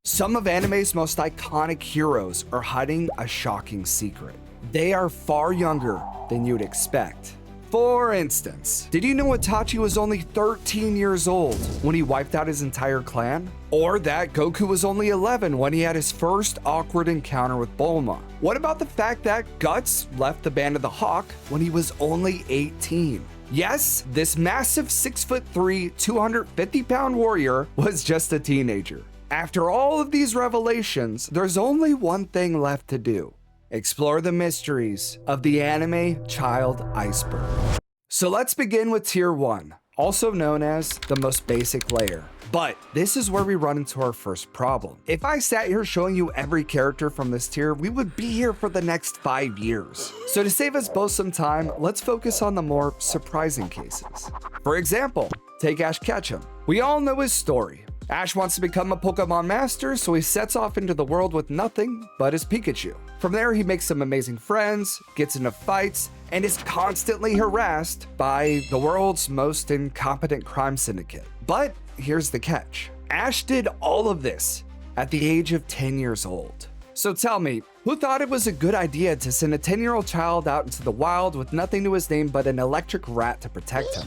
Some of anime's most iconic heroes are hiding a shocking secret. They are far younger than you'd expect. For instance, did you know Itachi was only 13 years old when he wiped out his entire clan? Or that Goku was only 11 when he had his first awkward encounter with Bulma? What about the fact that Guts left the Band of the Hawk when he was only 18? Yes, this massive 6'3", 250-pound warrior was just a teenager. After all of these revelations, there's only one thing left to do. Explore the mysteries of the anime child Iceberg. So let's begin with Tier 1, also known as the most basic layer. But this is where we run into our first problem. If I sat here showing you every character from this tier, we would be here for the next 5 years. So to save us both some time, let's focus on the more surprising cases. For example, take Ash Ketchum. We all know his story. Ash wants to become a Pokemon master, so he sets off into the world with nothing but his Pikachu. From there, he makes some amazing friends, gets into fights, and is constantly harassed by the world's most incompetent crime syndicate. But here's the catch. Ash did all of this at the age of 10 years old. So tell me, who thought it was a good idea to send a 10-year-old child out into the wild with nothing to his name but an electric rat to protect him?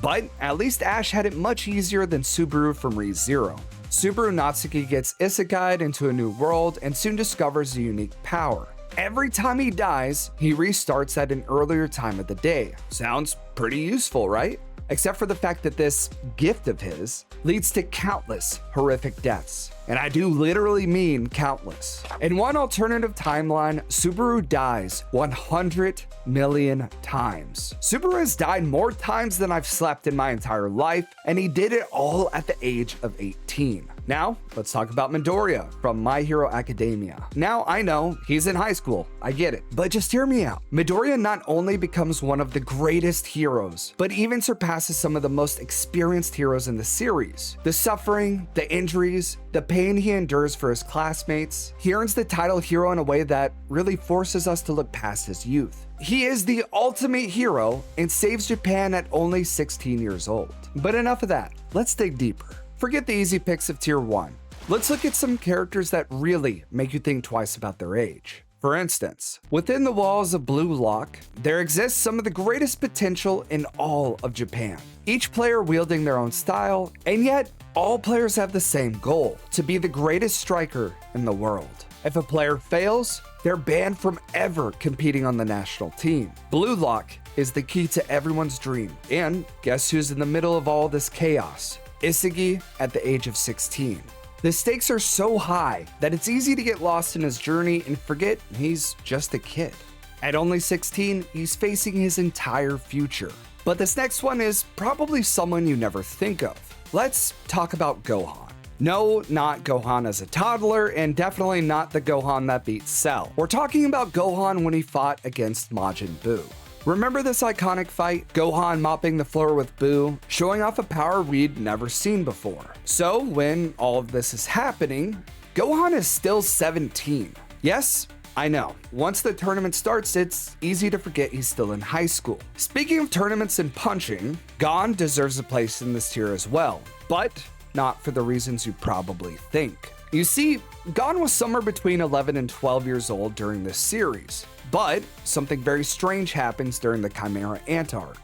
But at least Ash had it much easier than Subaru from ReZero. Subaru Natsuki gets isekai'd into a new world and soon discovers a unique power. Every time he dies, he restarts at an earlier time of the day. Sounds pretty useful, right? Except for the fact that this gift of his leads to countless horrific deaths. And I do literally mean countless. In one alternative timeline, Subaru dies 100 million times. Subaru has died more times than I've slept in my entire life, and he did it all at the age of 18. Now, let's talk about Midoriya from My Hero Academia. Now, I know he's in high school, I get it, but just hear me out. Midoriya not only becomes one of the greatest heroes, but even surpasses some of the most experienced heroes in the series. The suffering, the injuries, the pain he endures for his classmates, he earns the title hero in a way that really forces us to look past his youth. He is the ultimate hero and saves Japan at only 16 years old. But enough of that, let's dig deeper. Forget the easy picks of Tier 1. Let's look at some characters that really make you think twice about their age. For instance, within the walls of Blue Lock, there exists some of the greatest potential in all of Japan. Each player wielding their own style, and yet all players have the same goal, to be the greatest striker in the world. If a player fails, they're banned from ever competing on the national team. Blue Lock is the key to everyone's dream. And guess who's in the middle of all this chaos? Issagi at the age of 16. The stakes are so high that it's easy to get lost in his journey and forget he's just a kid. At only 16, he's facing his entire future. But this next one is probably someone you never think of. Let's talk about Gohan. No, not Gohan as a toddler, and definitely not the Gohan that beat Cell. We're talking about Gohan when he fought against Majin Buu. Remember this iconic fight? Gohan mopping the floor with Buu, showing off a power we'd never seen before. So when all of this is happening, Gohan is still 17. Yes, I know. Once the tournament starts, it's easy to forget he's still in high school. Speaking of tournaments and punching, Gon deserves a place in this tier as well, but not for the reasons you probably think. You see, Gon was somewhere between 11 and 12 years old during this series. But something very strange happens during the Chimera Ant arc.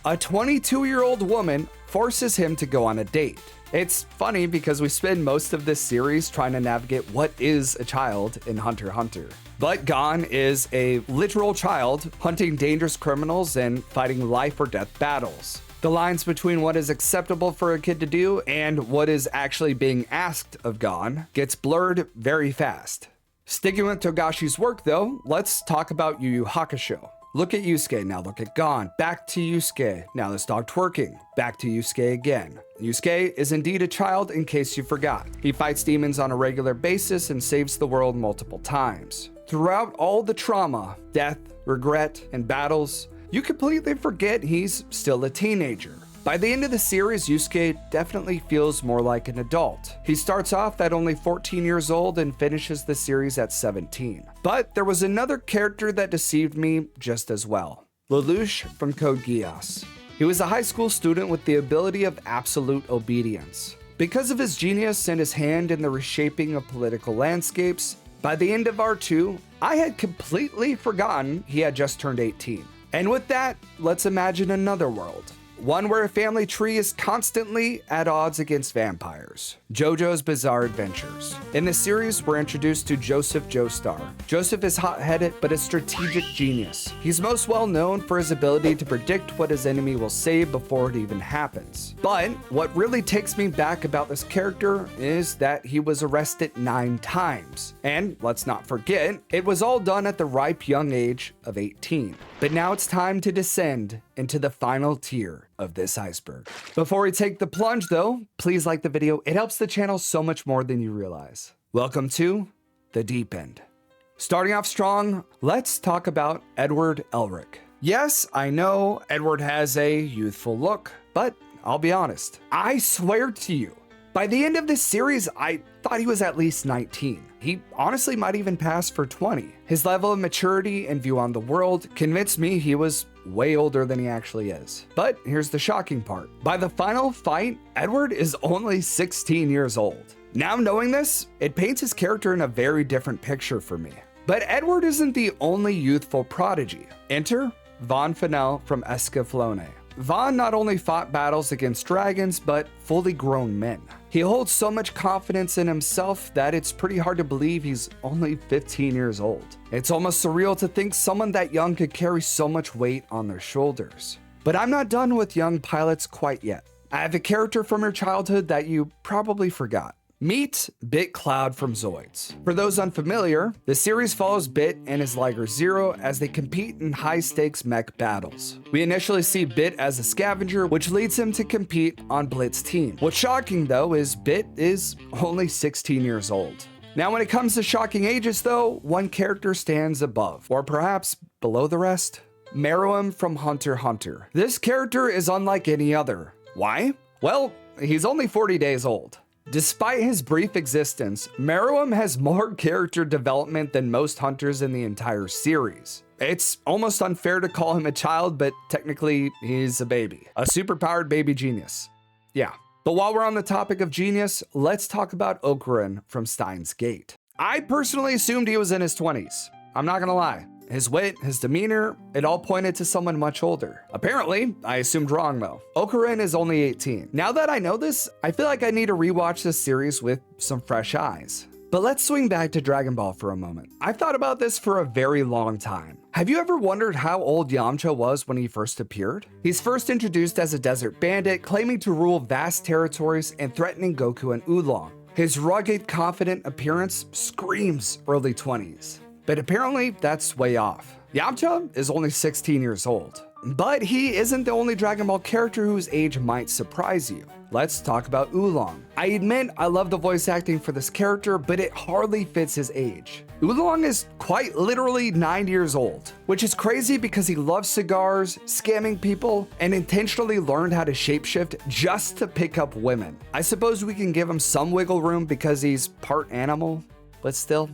A 22-year-old woman forces him to go on a date. It's funny because we spend most of this series trying to navigate what is a child in Hunter x Hunter. But Gon is a literal child hunting dangerous criminals and fighting life or death battles. The lines between what is acceptable for a kid to do and what is actually being asked of Gon gets blurred very fast. Sticking with Togashi's work though, let's talk about Yu Yu Hakusho. Look at Yusuke, now look at Gon. Back to Yusuke, now let's start twerking. Back to Yusuke again. Yusuke is indeed a child in case you forgot. He fights demons on a regular basis and saves the world multiple times. Throughout all the trauma, death, regret, and battles, you completely forget he's still a teenager. By the end of the series, Yusuke definitely feels more like an adult. He starts off at only 14 years old and finishes the series at 17. But there was another character that deceived me just as well. Lelouch from Code Geass. He was a high school student with the ability of absolute obedience. Because of his genius and his hand in the reshaping of political landscapes, by the end of R2, I had completely forgotten he had just turned 18. And with that, let's imagine another world. One where a family tree is constantly at odds against vampires. JoJo's Bizarre Adventures. In this series, we're introduced to Joseph Joestar. Joseph is hot-headed, but a strategic genius. He's most well known for his ability to predict what his enemy will say before it even happens. But what really takes me back about this character is that he was arrested 9 times. And let's not forget, it was all done at the ripe young age of 18. But now it's time to descend into the final tier of this iceberg. Before we take the plunge though, please like the video. It helps the channel so much more than you realize. Welcome to the deep end. Starting off strong, let's talk about Edward Elric. Yes, I know Edward has a youthful look, but I'll be honest, I swear to you, by the end of this series, I thought he was at least 19. He honestly might even pass for 20. His level of maturity and view on the world convinced me he was way older than he actually is. But here's the shocking part. By the final fight, Edward is only 16 years old. Now knowing this, it paints his character in a very different picture for me. But Edward isn't the only youthful prodigy. Enter Von Fennell from Escaflowne. Von not only fought battles against dragons, but fully grown men. He holds so much confidence in himself that it's pretty hard to believe he's only 15 years old. It's almost surreal to think someone that young could carry so much weight on their shoulders. But I'm not done with young pilots quite yet. I have a character from your childhood that you probably forgot. Meet Bit Cloud from Zoids. For those unfamiliar, the series follows Bit and his Liger Zero as they compete in high-stakes mech battles. We initially see Bit as a scavenger, which leads him to compete on Blit's team. What's shocking though is Bit is only 16 years old. Now when it comes to shocking ages though, one character stands above, or perhaps below the rest. Meruem from Hunter x Hunter. This character is unlike any other. Why? Well, he's only 40 days old. Despite his brief existence, Meruem has more character development than most hunters in the entire series. It's almost unfair to call him a child, but technically he's a baby. A superpowered baby genius. Yeah. But while we're on the topic of genius, let's talk about Ocarin from Steins Gate. I personally assumed he was in his 20s. I'm not gonna lie. His wit, his demeanor, it all pointed to someone much older. Apparently, I assumed wrong though. Ocarin is only 18. Now that I know this, I feel like I need to rewatch this series with some fresh eyes. But let's swing back to Dragon Ball for a moment. I've thought about this for a very long time. Have you ever wondered how old Yamcha was when he first appeared? He's first introduced as a desert bandit, claiming to rule vast territories and threatening Goku and Oolong. His rugged, confident appearance screams early 20s. But apparently that's way off. Yamcha is only 16 years old. But he isn't the only Dragon Ball character whose age might surprise you. Let's talk about Oolong. I admit I love the voice acting for this character, but it hardly fits his age. Oolong is quite literally 9 years old, which is crazy because he loves cigars, scamming people, and intentionally learned how to shapeshift just to pick up women. I suppose we can give him some wiggle room because he's part animal, but still.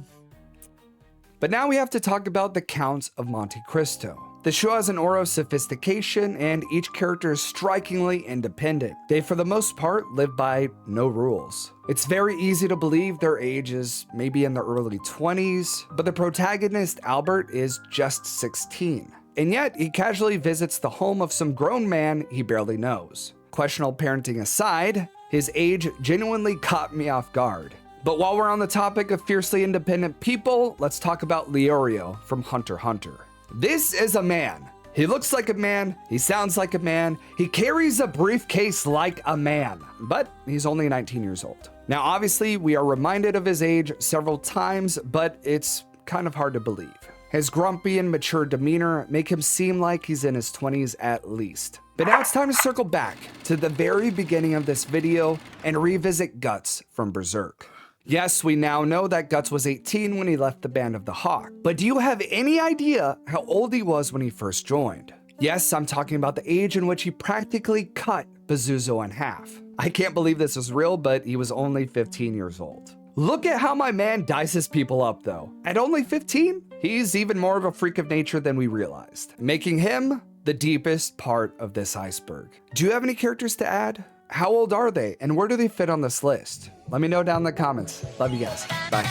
But now we have to talk about the Count of Monte Cristo. The show has an aura of sophistication, and each character is strikingly independent. They, for the most part, live by no rules. It's very easy to believe their age is maybe in the early 20s, but the protagonist, Albert, is just 16. And yet, he casually visits the home of some grown man he barely knows. Questionable parenting aside, his age genuinely caught me off guard. But while we're on the topic of fiercely independent people, let's talk about Leorio from Hunter x Hunter. This is a man. He looks like a man, he sounds like a man, he carries a briefcase like a man, but he's only 19 years old. Now obviously we are reminded of his age several times, but it's kind of hard to believe. His grumpy and mature demeanor make him seem like he's in his 20s at least. But now it's time to circle back to the very beginning of this video and revisit Guts from Berserk. Yes, we now know that Guts was 18 when he left the Band of the Hawk, but do you have any idea how old he was when he first joined? Yes, I'm talking about the age in which he practically cut Pazuzu in half. I can't believe this is real, but he was only 15 years old. Look at how my man dices people up though. At only 15, he's even more of a freak of nature than we realized, making him the deepest part of this iceberg. Do you have any characters to add? How old are they, and where do they fit on this list? Let me know down in the comments. Love you guys. Bye.